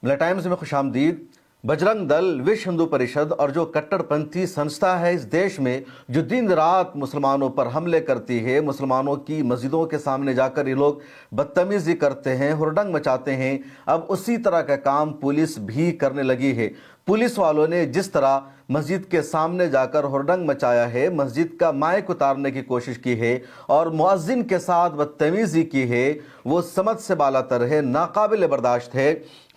मिला टाइम्स में खुश आमदीद। बजरंग दल, विश्व हिंदू परिषद और जो कट्टरपंथी संस्था है इस देश में, जो दिन रात मुसलमानों पर हमले करती है, मुसलमानों की मस्जिदों के सामने जाकर ये लोग बदतमीजी करते हैं, हुरडंग मचाते हैं, अब उसी तरह का काम पुलिस भी करने लगी है। पुलिस वालों ने जिस तरह मस्जिद के सामने जाकर हुरडंग मचाया है, मस्जिद का माइक उतारने की कोशिश की है और मुअज्जिन के साथ बदतमीजी की है, वो समझ से बालातर है, नाकाबिल बर्दाश्त है।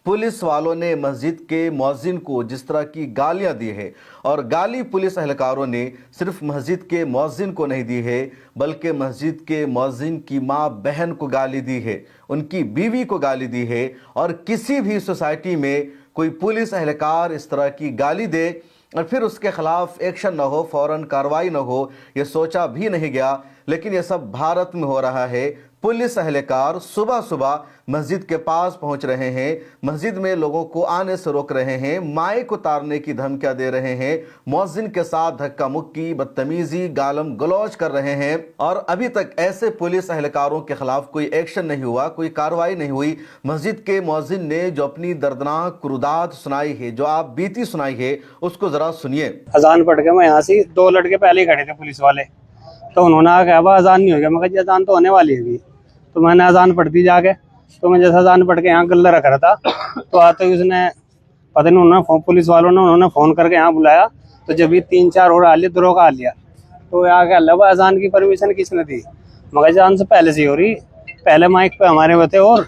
पुलिस वालों ने मस्जिद के मुअज्जिन को जिस तरह की गालियां दी है, और गाली पुलिस एहलकारों ने सिर्फ मस्जिद के मुअज्जिन को नहीं दी है, बल्कि मस्जिद के मुअज्जिन की माँ बहन को गाली दी है, उनकी बीवी को गाली दी है। और किसी भी सोसाइटी में कोई पुलिस एहलकार इस तरह की गाली दे और फिर उसके खिलाफ एक्शन न हो, फौरन कार्रवाई न हो, ये सोचा भी नहीं गया। लेकिन ये सब भारत में हो रहा है। पुलिस एहलकार सुबह सुबह मस्जिद के पास पहुंच रहे हैं, मस्जिद में लोगों को आने से रोक रहे हैं, माइक उतारने की धमकियां दे रहे हैं, मुअज्जिन के साथ धक्का मुक्की, बदतमीजी, गालम गलौज कर रहे हैं। और अभी तक ऐसे पुलिस एहलकारों के खिलाफ कोई एक्शन नहीं हुआ, कोई कार्रवाई नहीं हुई। मस्जिद के मुअज्जिन ने जो अपनी दर्दनाक कुर्दात सुनाई है, जो आप बीती सुनाई है, उसको जरा सुनिए। अजान पढ़ के मैं यहाँ से, दो लड़के पहले ही खड़े थे पुलिस वाले, तो उन्होंने कहा अजान नहीं हो गया। मैं कहा अजान तो होने वाली है। तो मैंने अजान पढ़ती जाके, तो मैं जैसा अजान पढ़ के यहाँ गल्ला रख रहा था, तो आते ही उसने पता नहीं, उन्होंने पुलिस वालों ने उन्होंने फ़ोन करके यहाँ बुलाया। तो जब ये 3-4 और आ लिया, दरोगा आ लिया, तो यहाँ के अल्लाह अजान की परमिशन किसने दी? मगर अजान से पहले से ही हो रही, पहले माइक पे हमारे हुए थे और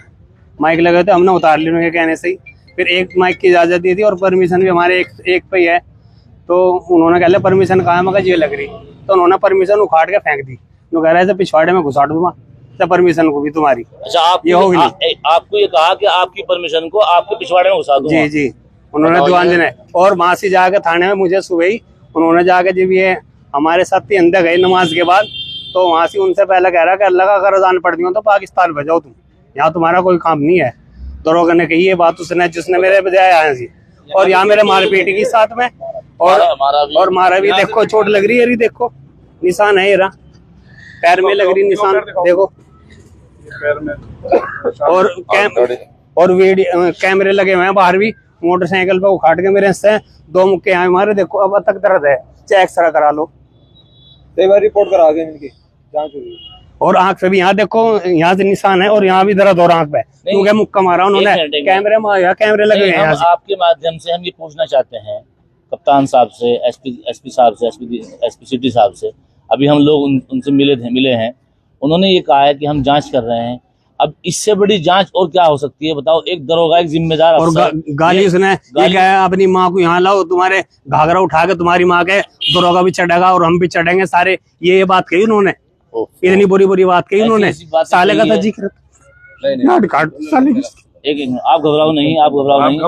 माइक लगे थे, हमने उतार लिया उनके कहने से ही। फिर एक माइक की इजाज़त दी थी और परमिशन भी हमारे एक पे ही है। तो उन्होंने कह लिया परमिशन कहाँ है? मगर ये लग रही, तो उन्होंने परमिशन उखाड़ के फेंक दी। तो कह रहे थे पिछवाड़े में घुसाड़ दूंगा परमिशन को भी तुम्हारी। अच्छा, आप ये होगी आपको ये कहा कि आपकी परमिशन को आपके पिछवाड़े में घुसा दूंगा? जी जी, उन्होंने दुआन ने। और वहां से जाके थाने में मुझे सुबह ही उन्होंने जाके, जब ये हमारे साथ ही अंदर गए नमाज के बाद, तो वहां से उनसे पहले कह रहा कि अल्लाह का अगर अजान पढ़ दी हो तो पाकिस्तान भेजाओ, तुम यहाँ तुम्हारा कोई काम नहीं है। दरोगा ने कही ये बात उसने, जिसने मेरे बजाय आया जी। और यहाँ मेरे मारपीट की साथ में और मारा भी। देखो चोट लग रही है, देखो निशान है, ये रहा पैर में लग रही निशान, देखो। और वीडियो कैमरे लगे हुए हैं बाहर भी। मोटरसाइकिल पे उखाड़ के मेरे से 2 मुक्के यहाँ मारे। देखो अब तक दर्द है, चेक एक्सरा करा लो, रिपोर्ट करा के इनकी जांच हुई। और आंख पे भी यहाँ देखो, यहाँ से निशान है और यहाँ भी दर्द और आंख पे, क्योंकि मुक्का मारा उन्होंने। कैमरे में कैमरे लगे हुए हैं। आपके माध्यम से हम ये पूछना चाहते हैं कप्तान साहब से, एसपी साहब से, एसपी सिटी साहब से। अभी हम लोग उनसे मिले हैं। उन्होंने ये कहा है कि हम जांच कर रहे हैं। अब इससे बड़ी जांच और क्या हो सकती है बताओ? एक दरोगा, एक जिम्मेदार और गाली उसने ये कहा अपनी माँ को यहाँ लाओ, तुम्हारे घाघरा उठा के तुम्हारी माँ के दरोगा भी चढ़ेगा और हम भी चढ़ेंगे सारे। ये बात कही उन्होंने, इतनी बुरी बात कही उन्होंने। साले का था जिक्र। आप घबराओ नहीं, आप घबराओ नहीं,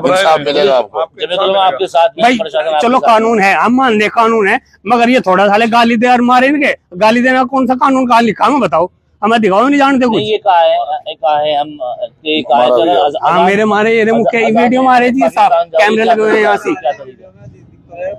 आपके साथ भाई। चलो कानून है, हम मान ले कानून है, मगर ये थोड़ा साले गाली दे और मारे इनके। गाली देना कौन सा कानून कहाँ लिखा है बताओ? हमें दिखाओ, नहीं जानते कुछ। ये कहा है हम हाँ, मेरे मारे ये मुख्य वीडियो मारे जी साहब, कैमरे लगे हुए हैं यहाँ से,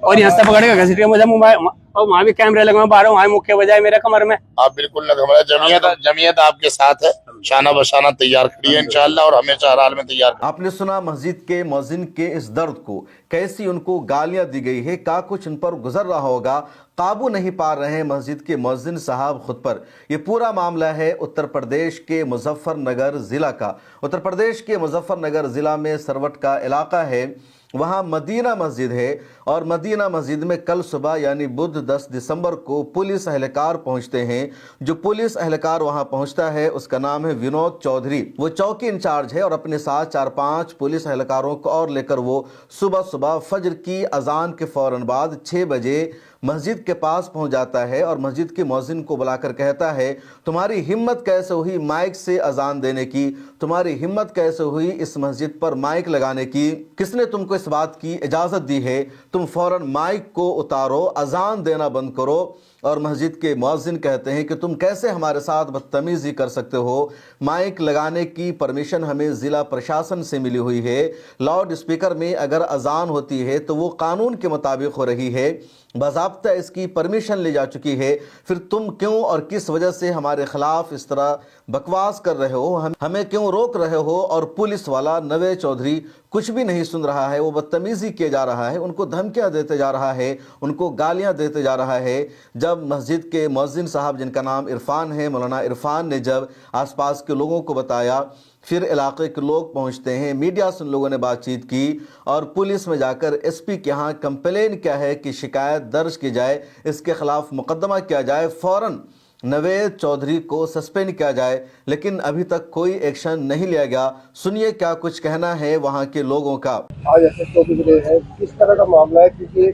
और यहाँ से पकड़ेगा घसीट मुझे मोबाइल, और वहाँ भी कैमरे लगे हुए बाहर, वहाँ मुख्य बजाय मेरे कमर में। आप बिल्कुल न घबराएं, जमीयत आपके साथ है, शाना बशाना तैयार खड़ी है इंशाअल्लाह, और हमेशा हर हाल में तैयार। आपने सुना मस्जिद के मुअज्जिन के इस दर्द को, कैसी उनको गालियां दी गई है, क्या कुछ उन पर गुजर रहा होगा। काबू नहीं पा रहे हैं मस्जिद के मुअज्जिन साहब खुद पर। ये पूरा मामला है उत्तर प्रदेश के मुजफ्फरनगर जिला का। उत्तर प्रदेश के मुजफ्फरनगर जिला में सरवट का इलाका है, वहाँ मदीना मस्जिद है, और मदीना मस्जिद में कल सुबह यानी बुध 10 दिसंबर को पुलिस एहलकार पहुंचते हैं। जो पुलिस एहलकार वहां पहुंचता है उसका नाम है विनोद चौधरी। वो चौकी इंचार्ज है और अपने साथ 4-5 पुलिस एहलकारों को और लेकर वो सुबह सुबह फजर की अजान के फौरन बाद 6 बजे मस्जिद के पास पहुंच जाता है और मस्जिद के मुअज्जिन को बुलाकर कहता है, तुम्हारी हिम्मत कैसे हुई माइक से अजान देने की? तुम्हारी हिम्मत कैसे हुई इस मस्जिद पर माइक लगाने की? किसने तुमको इस बात की इजाज़त दी है? तुम फौरन माइक को उतारो, अजान देना बंद करो। और मस्जिद के मुअज्जिन कहते हैं कि तुम कैसे हमारे साथ बदतमीजी कर सकते हो? माइक लगाने की परमिशन हमें ज़िला प्रशासन से मिली हुई है। लाउड स्पीकर में अगर अजान होती है तो वो कानून के मुताबिक हो रही है। बाज़ाब्ता बाकायदा इसकी परमिशन ली जा चुकी है, फिर तुम क्यों और किस वजह से हमारे खिलाफ इस तरह बकवास कर रहे हो, हमें क्यों रोक रहे हो? और पुलिस वाला नवेद चौधरी कुछ भी नहीं सुन रहा है, वो बदतमीजी किए जा रहा है, उनको धमकियां देते जा रहा है, उनको गालियां देते जा रहा है। जब मस्जिद के मुअज्जिन साहब जिनका नाम इरफान है, मौलाना इरफान ने जब आसपास के लोगों को बताया, फिर इलाके के लोग पहुंचते हैं, मीडिया से उन लोगों ने बातचीत की और पुलिस में जाकर एसपी के यहाँ कंप्लेन किया है कि शिकायत दर्ज की जाए, इसके खिलाफ मुकदमा किया जाए, फौरन नवेद चौधरी को सस्पेंड किया जाए, लेकिन अभी तक कोई एक्शन नहीं लिया गया। सुनिए क्या कुछ कहना है वहाँ के लोगों का। आज ऐसे तो गुजरे हैं, किस तरह का मामला है? क्योंकि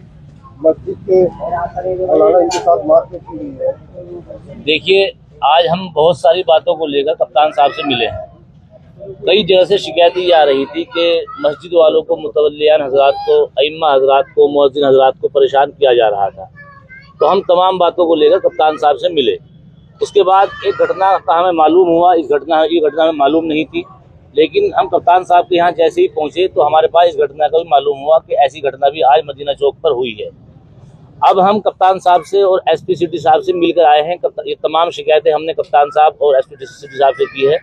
मस्जिद के मौलाना इनके साथ मारपीट की गई है। देखिए, आज हम बहुत सारी बातों को लेकर कप्तान साहब से मिले हैं। कई जगह से शिकायतें ये आ रही थी कि मस्जिद वालों को, मुतवल्लियान हजरात को, अइम्मा हजरात को, मुअज्जिन हजरात को परेशान किया जा रहा था। तो हम तमाम बातों को लेकर कप्तान साहब से मिले। उसके बाद एक घटना का हमें मालूम हुआ, ये घटना हमें मालूम नहीं थी, लेकिन हम कप्तान साहब के यहाँ जैसे ही पहुँचे तो हमारे पास इस घटना का भी मालूम हुआ कि ऐसी घटना भी आज मदीना चौक पर हुई है। अब हम कप्तान साहब से और एसपी सिटी साहब से मिलकर आए हैं। ये तमाम शिकायतें हमने कप्तान साहब और एसपी सिटी साहब से की है।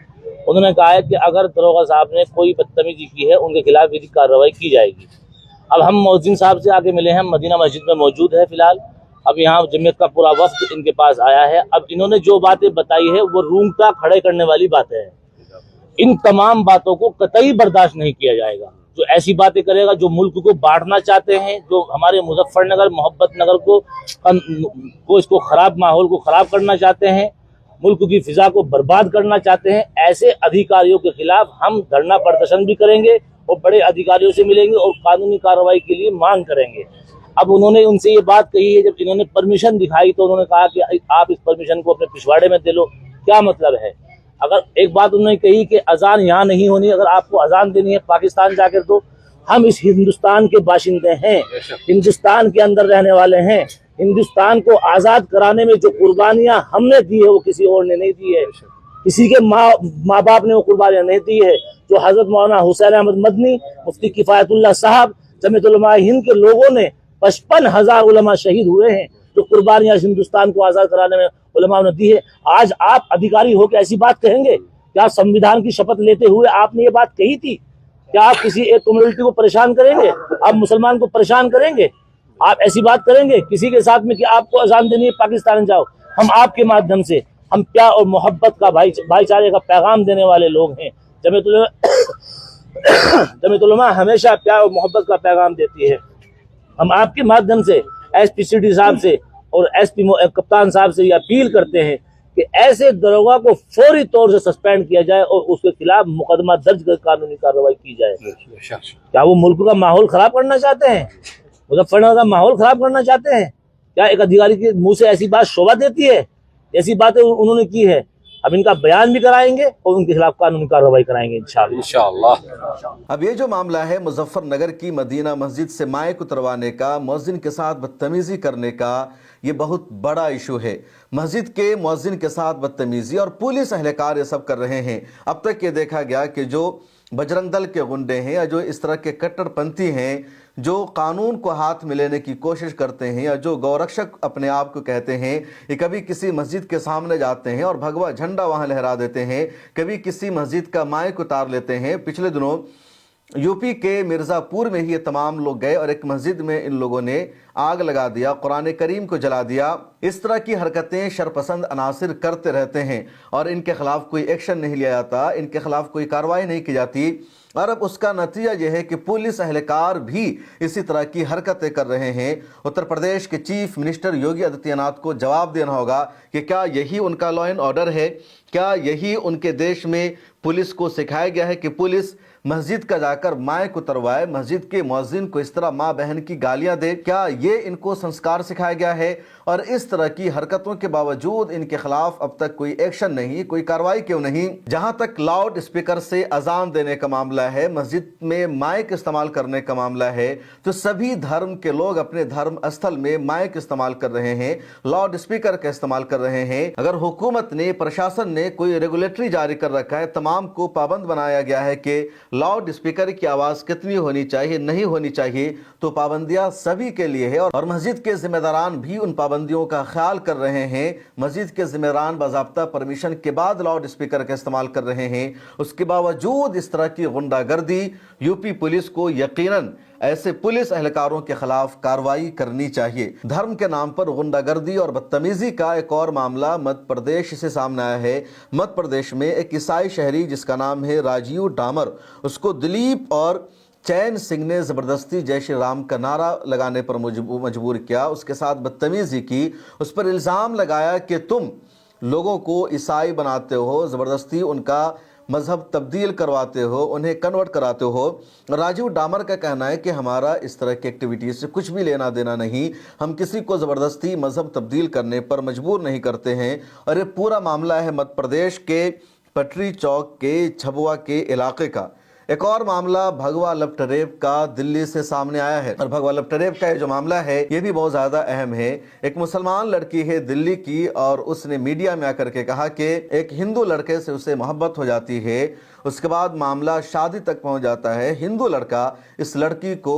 उन्होंने कहा है कि अगर दरोगा साहब ने कोई बदतमीजी की है, उनके खिलाफ विधिक कार्रवाई की जाएगी। अब हम मुअज्जिन साहब से आगे मिले हैं, मदीना मस्जिद में मौजूद है फिलहाल। अब यहाँ जमीयत का पूरा वफ्द इनके पास आया है। अब इन्होंने जो बातें बताई है वो रूंगटा खड़े करने वाली बातें हैं। इन तमाम बातों को कतई बर्दाश्त नहीं किया जाएगा। जो ऐसी बातें करेगा, जो मुल्क को बांटना चाहते हैं, जो हमारे मुजफ्फरनगर, मोहब्बत नगर को इसको खराब माहौल को खराब करना चाहते हैं, मुल्क की फिजा को बर्बाद करना चाहते हैं, ऐसे अधिकारियों के खिलाफ हम धरना प्रदर्शन भी करेंगे और बड़े अधिकारियों से मिलेंगे और कानूनी कार्रवाई के लिए मांग करेंगे। अब उन्होंने उनसे ये बात कही है, जब इन्होंने परमिशन दिखाई तो उन्होंने कहा कि आप इस परमिशन को अपने पिछवाड़े में दे लो। क्या मतलब है? अगर एक बात उन्होंने कही कि अजान यहाँ नहीं होनी, अगर आपको अजान देनी है पाकिस्तान जाकर दो। हम इस हिंदुस्तान के बाशिंदे हैं, हिंदुस्तान के अंदर रहने वाले हैं। हिंदुस्तान को आजाद कराने में जो कुर्बानियां हमने दी है वो किसी और ने नहीं दी है, किसी के माँ बाप ने वो कुर्बानियां नहीं दी है। जो हजरत मौलाना हुसैन अहमद मदनी, मुफ्ती किफायतुल्लाह साहब, जमीयत उलमा हिंद के लोगों ने 55,000 उलमा शहीद हुए हैं, जो कुर्बानियां हिंदुस्तान को आजाद कराने में उलमा ने दी है। आज आप अधिकारी हो के ऐसी बात कहेंगे? क्या संविधान की शपथ लेते हुए आपने ये बात कही थी? क्या आप किसी एक कम्युनिटी को परेशान करेंगे? आप मुसलमान को परेशान करेंगे? आप ऐसी बात करेंगे किसी के साथ में कि आपको अजान देनी है पाकिस्तान जाओ? हम आपके माध्यम से हम प्यार और मोहब्बत का भाईचारे का पैगाम देने वाले लोग हैं। जमीयत उलमा हमेशा प्यार और मोहब्बत का पैगाम देती है। हम आपके माध्यम से एसपी सिटी साहब से और एसपी कप्तान साहब से ये अपील करते हैं कि ऐसे दरोगा को फौरी तौर से सस्पेंड किया जाए और उसके खिलाफ मुकदमा दर्ज कर कानूनी कार्रवाई की जाए। क्या वो मुल्क का माहौल खराब करना चाहते हैं? मुजफ्फरनगर का माहौल खराब करना चाहते हैं? क्या एक अधिकारी के मुंह से ऐसी बात शोभा देती है? ऐसी बातें उन्होंने की है। अब इनका बयान भी कराएंगे और उनके खिलाफ कानूनी कार्रवाई कराएंगे इंशाअल्लाह। अब ये जो मामला है मुजफ्फरनगर की मदीना मस्जिद से माइक उतरवाने का, मुअज्जिन के साथ बदतमीजी करने का, ये बहुत बड़ा इशू है। मस्जिद के मुअज्जिन के साथ बदतमीजी और पुलिस अहलकार ये सब कर रहे हैं। अब तक ये देखा गया कि जो बजरंग दल के गुंडे हैं या जो इस तरह के कट्टरपंथी हैं, जो कानून को हाथ में लेने की कोशिश करते हैं या जो गौरक्षक अपने आप को कहते हैं, ये कभी किसी मस्जिद के सामने जाते हैं और भगवा झंडा वहां लहरा देते हैं, कभी किसी मस्जिद का माइक उतार लेते हैं। पिछले दिनों यूपी के मिर्ज़ापुर में ही ये तमाम लोग गए और एक मस्जिद में इन लोगों ने आग लगा दिया, कुरान करीम को जला दिया। इस तरह की हरकतें शरपसंद अनासिर करते रहते हैं और इनके खिलाफ कोई एक्शन नहीं लिया जाता, इनके खिलाफ कोई कार्रवाई नहीं की जाती। और अब उसका नतीजा यह है कि पुलिस अहलकार भी इसी तरह की हरकतें कर रहे हैं। उत्तर प्रदेश के चीफ मिनिस्टर योगी आदित्यनाथ को जवाब देना होगा कि क्या यही उनका लॉ एंड ऑर्डर है? क्या यही उनके देश में पुलिस को सिखाया गया है कि पुलिस मस्जिद का जाकर माइक उतरवाए, मस्जिद के मुअज्जिन को इस तरह माँ बहन की गालियां दे? क्या ये इनको संस्कार सिखाया गया है? और इस तरह की हरकतों के बावजूद इनके खिलाफ अब तक कोई एक्शन नहीं, कोई कार्रवाई क्यों नहीं? जहां तक लाउड स्पीकर से अजान देने का मामला है, मस्जिद में माइक इस्तेमाल करने का मामला है, तो सभी धर्म के लोग अपने धर्म स्थल में माइक इस्तेमाल कर रहे हैं, लाउड स्पीकर का इस्तेमाल कर रहे हैं। अगर हुकूमत ने, प्रशासन ने कोई रेगुलेटरी जारी कर रखा है, तमाम को पाबंद बनाया गया है कि लाउड स्पीकर की आवाज़ कितनी होनी चाहिए, नहीं होनी चाहिए, तो पाबंदियां सभी के लिए है और मस्जिद के जिम्मेदारान भी उन पाबंदियों का ख्याल कर रहे हैं। मस्जिद के जिम्मेदारान बाज़ाब्ता परमिशन के बाद लाउड स्पीकर का इस्तेमाल कर रहे हैं। उसके बावजूद इस तरह की गुंडागर्दी यूपी पुलिस को यकीनन ऐसे पुलिस एहलकारों के खिलाफ कार्रवाई करनी चाहिए। धर्म के नाम पर गुंडागर्दी और बदतमीजी का एक और मामला मध्य प्रदेश से सामने आया है। मध्य प्रदेश में एक ईसाई शहरी जिसका नाम है राजीव डामर, उसको दिलीप और चैन सिंह ने ज़बरदस्ती जय श्री राम का नारा लगाने पर मजबूर किया, उसके साथ बदतमीजी की, उस पर इल्ज़ाम लगाया कि तुम लोगों को ईसाई बनाते हो, ज़बरदस्ती उनका मज़हब तब्दील करवाते हो, उन्हें कन्वर्ट कराते हो। राजीव डामर का कहना है कि हमारा इस तरह की एक्टिविटीज़ से कुछ भी लेना देना नहीं, हम किसी को ज़बरदस्ती मज़हब तब्दील करने पर मजबूर नहीं करते हैं। और ये पूरा मामला है मध्य प्रदेश के पटरी चौक के छबुआ के इलाके का। एक और मामला भगवा लपटरेब का दिल्ली से सामने आया है और भगवा लपटरेब का ये जो मामला है ये भी बहुत ज़्यादा अहम है। एक मुसलमान लड़की है दिल्ली की और उसने मीडिया में आकर के कहा कि एक हिंदू लड़के से उसे मोहब्बत हो जाती है। उसके बाद मामला शादी तक पहुंच जाता है। हिंदू लड़का इस लड़की को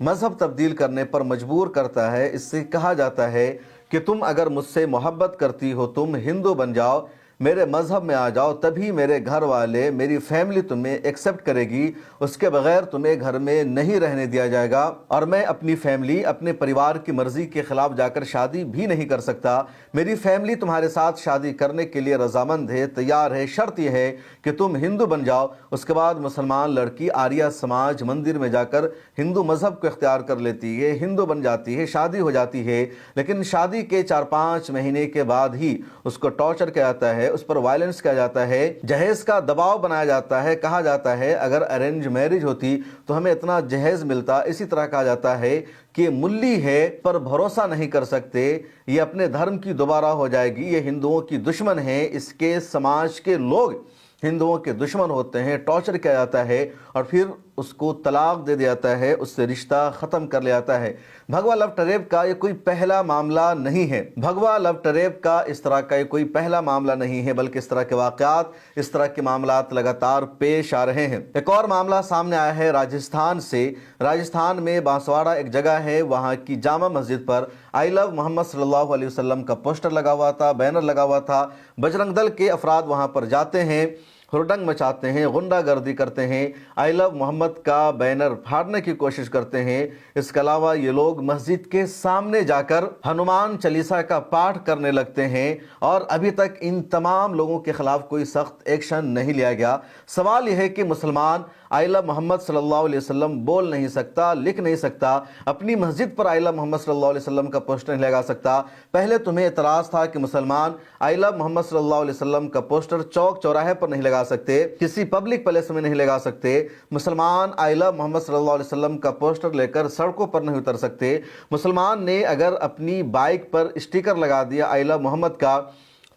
मजहब तब्दील करने पर मजबूर करता है। इससे कहा जाता है कि तुम अगर मुझसे मोहब्बत करती हो, तुम हिंदू बन जाओ, मेरे मज़हब में आ जाओ, तभी मेरे घर वाले, मेरी फैमिली तुम्हें एक्सेप्ट करेगी, उसके बगैर तुम्हें घर में नहीं रहने दिया जाएगा और मैं अपनी फैमिली, अपने परिवार की मर्ज़ी के ख़िलाफ़ जाकर शादी भी नहीं कर सकता। मेरी फैमिली तुम्हारे साथ शादी करने के लिए रजामंद है, तैयार है, शर्त यह है कि तुम हिंदू बन जाओ। उसके बाद मुसलमान लड़की आर्या समाज मंदिर में जाकर हिंदू मज़हब को इख्तियार कर लेती है, हिंदू बन जाती है, शादी हो जाती है। लेकिन शादी के 4-5 महीने के बाद ही उसको टॉर्चर किया जाता है, उस पर वायलेंस किया जाता है, जहेज का दबाव बनाया जाता है। कहा जाता है अगर अरेंज मैरिज होती तो हमें इतना जहेज मिलता। इसी तरह कहा जाता है कि मुल्ली है पर भरोसा नहीं कर सकते, ये अपने धर्म की दोबारा हो जाएगी, ये हिंदुओं की दुश्मन है, इसके समाज के लोग हिंदुओं के दुश्मन होते हैं। टॉर्चर किया जाता है और फिर उसको तलाक दे दिया जाता है, उससे रिश्ता ख़त्म कर लिया जाता है। भगवा लपटरेब का ये कोई पहला मामला नहीं है। भगवा लपटरेब का इस तरह का कोई पहला मामला नहीं है, बल्कि इस तरह के वाक़यात, इस तरह के मामलात लगातार पेश आ रहे हैं। एक और मामला सामने आया है राजस्थान से। राजस्थान में बांसवाड़ा एक जगह है, वहाँ की जामा मस्जिद पर आई लव मोहम्मद सल्लल्लाहु अलैहि वसल्लम का पोस्टर लगा हुआ था, बैनर लगा हुआ था। बजरंग दल के अफराद वहाँ पर जाते हैं, हुरडंग मचाते हैं, गुंडागर्दी करते हैं, आई लव मोहम्मद का बैनर फाड़ने की कोशिश करते हैं। इसके अलावा ये लोग मस्जिद के सामने जाकर हनुमान चालीसा का पाठ करने लगते हैं और अभी तक इन तमाम लोगों के खिलाफ कोई सख्त एक्शन नहीं लिया गया। सवाल यह है कि मुसलमान आई लव मोहम्मद सल्लल्लाहु अलैहि वसल्लम बोल नहीं सकता, लिख नहीं सकता, अपनी मस्जिद पर आई लव मोहम्मद सल्लल्लाहु अलैहि वसल्लम का पोस्टर नहीं लगा सकता। पहले तुम्हें एतराज़ था कि मुसलमान आई लव मोहम्मद सल्लल्लाहु अलैहि वसल्लम का पोस्टर चौक चौराहे पर नहीं लगा सकते, किसी पब्लिक प्लेस में नहीं लगा सकते। मुसलमान आई लव मोहम्मद सल्लल्लाहु अलैहि वसल्लम का पोस्टर लेकर सड़कों पर नहीं उतर सकते। मुसलमान ने अगर अपनी बाइक पर स्टिकर लगा दिया आई लव मोहम्मद का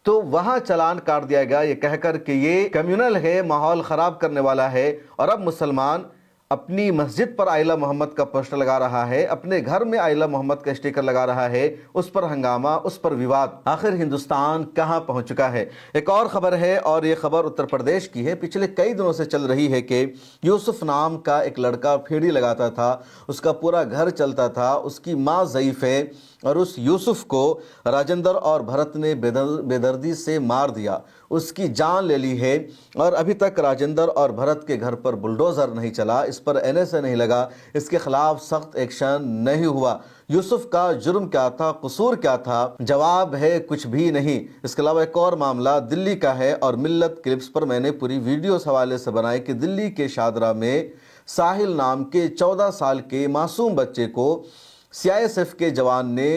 तो वहां चालान काट दिया गया, ये कहकर कि ये कम्युनल है, माहौल ख़राब करने वाला है। और अब मुसलमान अपनी मस्जिद पर आई लव मोहम्मद का पोस्टर लगा रहा है, अपने घर में आई लव मोहम्मद का स्टिकर लगा रहा है, उस पर हंगामा, उस पर विवाद। आखिर हिंदुस्तान कहां पहुंच चुका है। एक और खबर है और ये खबर उत्तर प्रदेश की है। पिछले कई दिनों से चल रही है कि यूसुफ नाम का एक लड़का फेड़ी लगाता था, उसका पूरा घर चलता था, उसकी माँ ज़ईफ़ है और उस यूसुफ को राजेंद्र और भरत ने बेदर्दी से मार दिया, उसकी जान ले ली है। और अभी तक राजेंद्र और भरत के घर पर बुलडोज़र नहीं चला, इस पर NSA नहीं लगा, इसके खिलाफ सख्त एक्शन नहीं हुआ। यूसुफ का जुर्म क्या था, कसूर क्या था? जवाब है कुछ भी नहीं। इसके अलावा एक और मामला दिल्ली का है और मिल्लत क्लिप्स पर मैंने पूरी वीडियो इस हवाले से बनाई कि दिल्ली के शादरा में साहिल नाम के 14 साल के मासूम बच्चे को CISF के जवान ने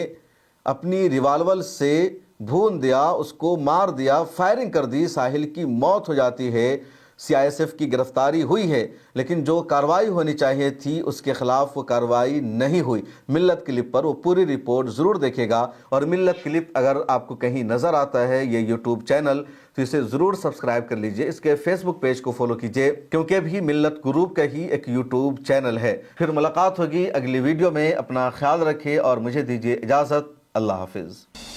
अपनी रिवाल्वर से भून दिया, उसको मार दिया, फायरिंग कर दी, साहिल की मौत हो जाती है। CISF की गिरफ्तारी हुई है, लेकिन जो कार्रवाई होनी चाहिए थी उसके खिलाफ वो कार्रवाई नहीं हुई। मिल्लत क्लिप पर वो पूरी रिपोर्ट ज़रूर देखेगा और मिल्लत क्लिप अगर आपको कहीं नज़र आता है ये YouTube चैनल तो इसे ज़रूर सब्सक्राइब कर लीजिए, इसके फेसबुक पेज को फॉलो कीजिए क्योंकि भी मिल्लत ग्रुप का ही एक YouTube चैनल है। फिर मुलाकात होगी अगली वीडियो में। अपना ख्याल रखिए और मुझे दीजिए इजाज़त। अल्लाह हाफिज़।